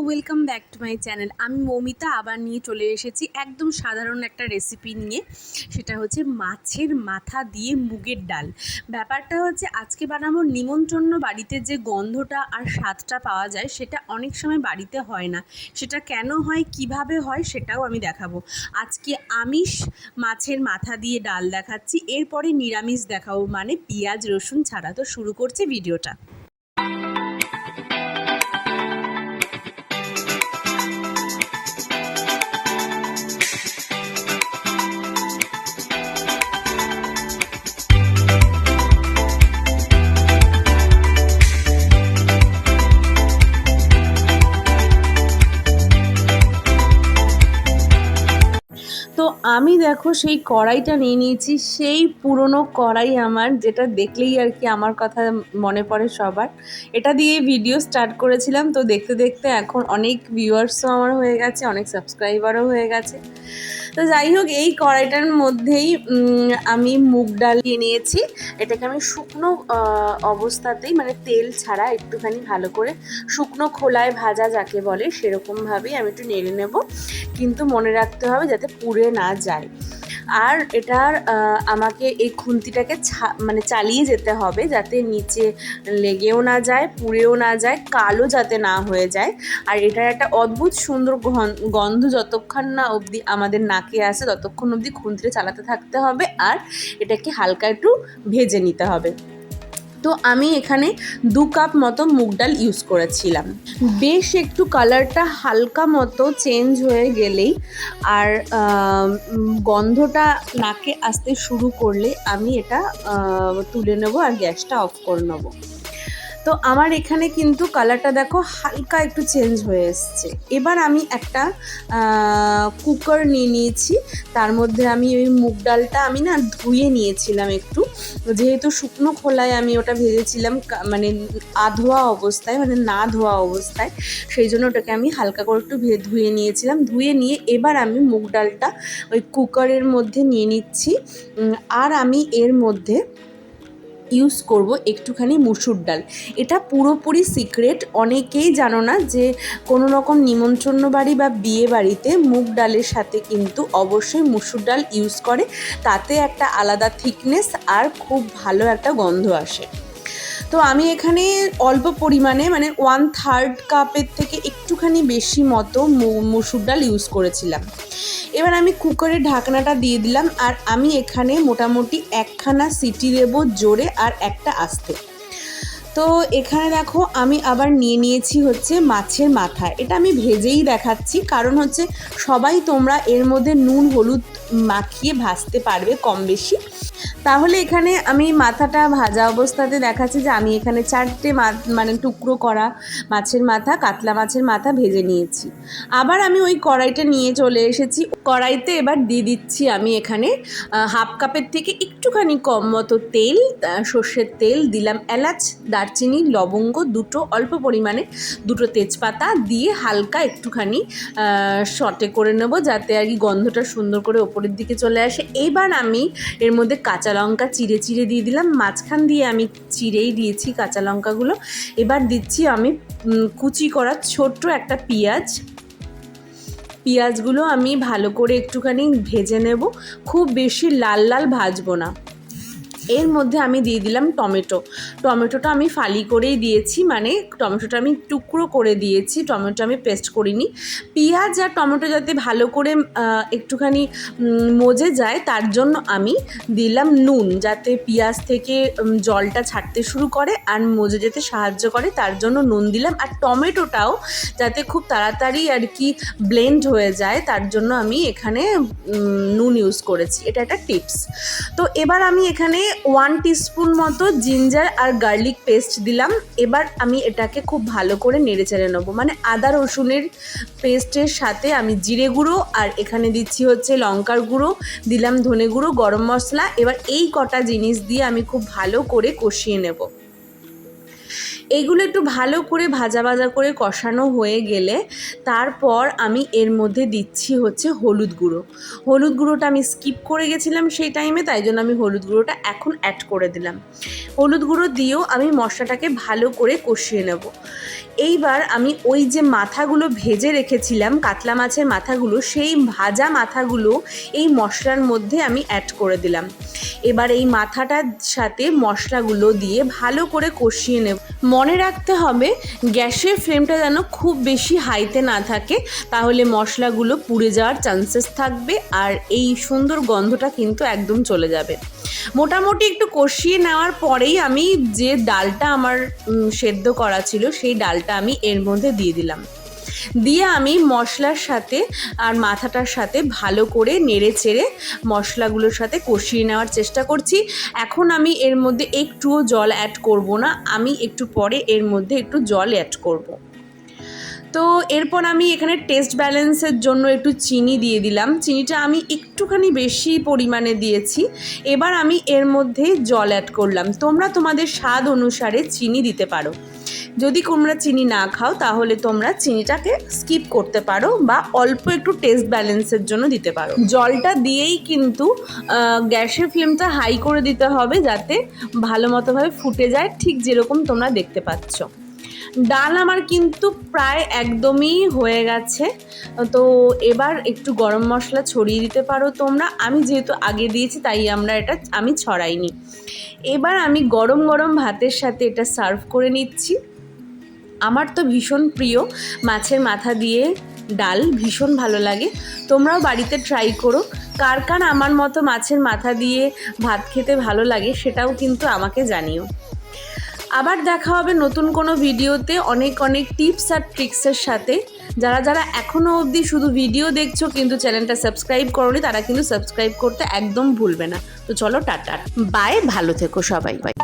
Welcome back to my channel. আমি মৌমিতা আবার নিয়ে চলে এসেছি একদম সাধারণ একটা রেসিপি নিয়ে। সেটা হচ্ছে মাছের মাথা দিয়ে মুগের ডাল। ব্যাপারটা হচ্ছে আজকে বানাবো নিমন্ত্রণ বাড়িতে যে গন্ধটা আর স্বাদটা পাওয়া যায় সেটা অনেক সময় বাড়িতে হয় না। সেটা কেন হয়, কিভাবে হয় সেটাও আমি দেখাবো। আজকে আমিষ মাছের মাথা দিয়ে ডাল দেখাচ্ছি, এরপরে নিরামিষ দেখাবো, মানে পেঁয়াজ রসুন ছাড়া। তো শুরু করছি ভিডিওটা। তো আমি দেখো সেই কড়াইটা নিয়ে নিয়েছি, সেই পুরনো কড়াই আমার, যেটা দেখলেই আর কি আমার কথা মনে পড়ে সবার। এটা দিয়ে ভিডিও স্টার্ট করেছিলাম, তো দেখতে দেখতে এখন অনেক ভিউয়ার্সও আমার হয়ে গেছে, অনেক সাবস্ক্রাইবারও হয়ে গেছে। তো যাই হোক, এই কড়াইটার মধ্যেই আমি মুগ ডাল নিয়ে নিয়েছি। এটাকে আমি শুকনো অবস্থাতেই, মানে তেল ছাড়া একটুখানি ভালো করে শুকনো খোলায় ভাজা যাকে বলে সেরকমভাবেই আমি একটু নেড়ে নেব, কিন্তু মনে রাখতে হবে যাতে পুড়ে না যায়। আর এটার আমাকে এই খুন্তিটাকে মানে চালিয়ে যেতে হবে যাতে নিচে লেগেও না যায়, পুড়েও না যায়, কালো যাতে না হয়ে যায়। আর এটার একটা অদ্ভুত সুন্দর গন্ধ যতক্ষণ না অবধি আমাদের নাকে আসে ততক্ষণ অবধি খুন্তিটা চালাতে থাকতে হবে, আর এটাকে হালকা একটু ভেজে নিতে হবে। তো আমি এখানে 2 কাপ মতো মুগ ডাল ইউজ করেছিলাম। বেশ একটু কালারটা হালকা মতো চেঞ্জ হয়ে গেলেই আর গন্ধটা নাকে আসতে শুরু করলে আমি এটা তুলে নেব আর গ্যাসটা অফ করে নেব। তো আমার এখানে কিন্তু কালারটা দেখো হালকা একটু চেঞ্জ হয়ে এসছে। এবার আমি একটা কুকার নিয়ে নিয়েছি, তার মধ্যে আমি ওই মুগ ডালটা আমি না ধুয়ে নিয়েছিলাম একটু, যেহেতু শুকনো খোলায় আমি ওটা ভেজেছিলাম, মানে আধোয়া অবস্থায়, মানে না ধোয়া অবস্থায়, সেই জন্য ওটাকে আমি হালকা করে একটু ধুয়ে নিয়েছিলাম। ধুয়ে নিয়ে এবার আমি মুগ ডালটা ওই কুকারের মধ্যে নিয়ে নিচ্ছি। আর আমি এর মধ্যে ইউজ করব একটুখানি মুসুর ডাল। এটা পুরোপুরি সিক্রেট, অনেকেই জানো না যে কোনো রকম নিমন্ত্রণ বাড়ি বা বিয়ে বাড়িতে মুগ ডালের সাথে কিন্তু অবশ্যই মুসুর ডাল ইউজ করে, তাতে একটা আলাদা থিকনেস আর খুব ভালো একটা গন্ধ আসে। তো আমি এখানে অল্প পরিমাণে, মানে 1/3 কাপের থেকে একটুখানি বেশি মতো মুসুর ডাল ইউজ করেছিলাম। এবার আমি কুকারের ঢাকনাটা দিয়ে দিলাম, আর আমি এখানে মোটামুটি 1খানা সিটি দেবো জোরে আর একটা আস্তে। তো এখানে দেখো আমি আবার নিয়ে নিয়েছি হচ্ছে মাছের মাথা। এটা আমি ভেজেই দেখাচ্ছি, কারণ হচ্ছে সবাই তোমরা এর মধ্যে নুন হলুদ মাখিয়ে ভাজতে পারবে কম বেশি। তাহলে এখানে আমি মাথাটা ভাজা অবস্থাতে দেখাচ্ছি যে আমি এখানে 4টে মানে টুকরো করা মাছের মাথা, কাতলা মাছের মাথা ভেজে নিয়েছি। আবার আমি ওই কড়াইটা নিয়ে চলে এসেছি। কড়াইতে এবার দিয়ে দিচ্ছি আমি এখানে 1/2 কাপের থেকে একটুখানি কম মতো তেল, সর্ষের তেল দিলাম, এলাচ, দারচিনি, লবঙ্গ দুটো, অল্প পরিমাণে 2টো তেজপাতা দিয়ে হালকা একটুখানি সটে করে নেব যাতে আর কি গন্ধটা সুন্দর করে ওপরের দিকে চলে আসে। এইবার আমি এর মধ্যে কাঁচা লঙ্কা চিড়ে চিড়ে দিয়ে দিলাম, মাঝখান দিয়ে আমি চিড়েই দিয়েছি কাঁচা লঙ্কাগুলো। এবার দিচ্ছি আমি কুচি করা ছোট্ট একটা পেঁয়াজগুলো আমি ভালো করে একটুখানি ভেজে নেব, খুব বেশি লাল লাল ভাজবো না। এর মধ্যে আমি দিয়ে দিলাম টমেটোটা আমি ফালি করেই দিয়েছি, মানে টমেটোটা আমি টুকরো করে দিয়েছি, টমেটো আমি পেস্ট করিনি। পেঁয়াজ আর টমেটো যাতে ভালো করে একটুখানি মজে যায় তার জন্য আমি দিলাম নুন, যাতে পেঁয়াজ থেকে জলটা ছাড়তে শুরু করে আর মজে যেতে সাহায্য করে, তার জন্য নুন দিলাম। আর টমেটোটাও যাতে খুব তাড়াতাড়ি আর কি ব্লেন্ড হয়ে যায় তার জন্য আমি এখানে নুন ইউজ করেছি, এটা একটা টিপস। তো এবার আমি এখানে 1 টিস্পুন মতো জিঞ্জার আর গার্লিক পেস্ট দিলাম। এবার আমি এটাকে খুব ভালো করে নেড়ে চেড়ে নেবো, মানে আদা রসুনের পেস্টের সাথে আমি জিরে গুঁড়ো আর এখানে দিচ্ছি হচ্ছে লঙ্কার গুঁড়ো, দিলাম ধনে গুঁড়ো, গরম মশলা। এবার এই কটা জিনিস দিয়ে আমি খুব ভালো করে কষিয়ে নেব। এগুলো একটু ভালো করে ভাজা ভাজা করে কষানো হয়ে গেলে তারপর আমি এর মধ্যে দিচ্ছি হচ্ছে হলুদ গুঁড়ো। হলুদ গুঁড়োটা আমি স্কিপ করে গেছিলাম সেই টাইমে, তাই জন্য আমি হলুদ গুঁড়োটা এখন অ্যাড করে দিলাম। হলুদ গুঁড়ো দিয়েও আমি মশলাটাকে ভালো করে কষিয়ে নেব। এইবার আমি ওই যে মাথাগুলো ভেজে রেখেছিলাম, কাতলা মাছের মাথাগুলো, সেই ভাজা মাথাগুলো এই মশলার মধ্যে আমি অ্যাড করে দিলাম। এবার এই মাথাটার সাথে মশলাগুলো দিয়ে ভালো করে কষিয়ে নেব। মনে রাখতে হবে গ্যাসের ফ্লেমটা যেন খুব বেশি হাইতে না থাকে, তাহলে মশলাগুলো পুড়ে যাওয়ার চান্সেস থাকবে আর এই সুন্দর গন্ধটা কিন্তু একদম চলে যাবে। মোটামুটি একটু কষিয়ে নেওয়ার পরেই আমি যে ডালটা আমার সেদ্ধ করা ছিল সেই ডালটা আমি এর মধ্যে দিয়ে দিলাম। দিয়ে আমি মশলার সাথে আর মাথাটার সাথে ভালো করে নেড়ে চেড়ে মশলাগুলোর সাথে কষিয়ে নেওয়ার চেষ্টা করছি। এখন আমি এর মধ্যে একটুও জল অ্যাড করব না, আমি একটু পরে এর মধ্যে একটু জল অ্যাড করব। তো এরপর আমি এখানে টেস্ট ব্যালেন্সের জন্য একটু চিনি দিয়ে দিলাম। চিনিটা আমি একটুখানি বেশি পরিমাণে দিয়েছি। এবার আমি এর মধ্যে জল অ্যাড করলাম। তোমরা তোমাদের স্বাদ অনুসারে চিনি দিতে পারো। যদি তোমরা চিনি না খাও তাহলে তোমরা চিনিটাকে স্কিপ করতে পারো বা অল্প একটু টেস্ট ব্যালেন্সের জন্য দিতে পারো। জলটা দিয়েই কিন্তু গ্যাসের ফ্লেমটা হাই করে দিতে হবে যাতে ভালো মতোভাবে ফুটে যায়, ঠিক যেরকম তোমরা দেখতে পাচ্ছ। ডাল আমার কিন্তু প্রায় একদমই হয়ে গেছে। তো এবার একটু গরম মশলা ছড়িয়ে দিতে পারো তোমরা। আমি যেহেতু আগে দিয়েছি তাই আমি ছড়াইনি। এবার আমি গরম গরম ভাতের সাথে এটা সার্ভ করে নিচ্ছি। আমার তো ভীষণ প্রিয় মাছের মাথা দিয়ে ডাল, ভীষণ ভালো লাগে। তোমরাও বাড়িতে ট্রাই করো। কার কার আমার মতো মাছের মাথা দিয়ে ভাত খেতে ভালো লাগে সেটাও কিন্তু আমাকে জানিও। আবার দেখা হবে নতুন কোনো ভিডিওতে অনেক অনেক টিপস আর ট্রিক্সের সাথে। যারা যারা এখনও অবধি শুধু ভিডিও দেখছো কিন্তু চ্যানেলটা সাবস্ক্রাইব করোনি, তারা কিন্তু সাবস্ক্রাইব করতে একদম ভুলবে না। তো চলো টাটা, বাই, ভালো থেকো সবাই, বাই।